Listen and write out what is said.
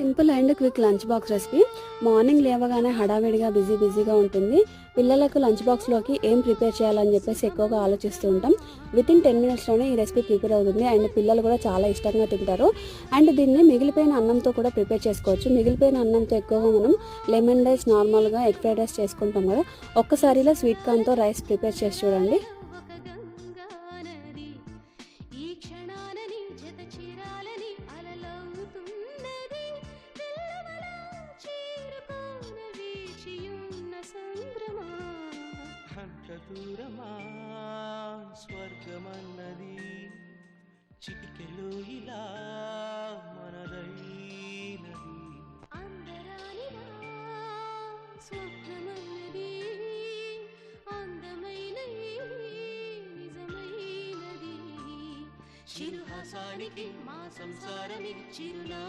Simple and quick lunch box recipe. Morning లేవగానే హడావిడిగా బిజీగా ఉంటుంది. పిల్లలకు లంచ్ బాక్స్లోకి ఏం ప్రిపేర్ చేయాలని చెప్పేసి ఎక్కువగా ఆలోచిస్తూ ఉంటాం. వితిన్ 10 మినిట్స్లోనే ఈ రెసిపీ ప్రిపేర్ అవుతుంది అండ్ పిల్లలు కూడా చాలా ఇష్టంగా తింటారు. అండ్ దీన్ని మిగిలిపోయిన అన్నంతో కూడా ప్రిపేర్ చేసుకోవచ్చు. మిగిలిపోయిన అన్నంతో ఎక్కువగా మనం లెమన్ రైస్, నార్మల్గా ఎగ్ ఫ్రైడ్ రైస్ చేసుకుంటాం కదా, ఒక్కసారిలో స్వీట్ కార్న్తో రైస్ ప్రిపేర్ చేసి చూడండి. దూరమా స్వర్గమన్నది చిటికెలు ఇలా మనదైనది అందరానిదా స్వప్నమన్నది అందమైన నిజమైనది చిరుహాసానికి మా సంసారమి చిరునా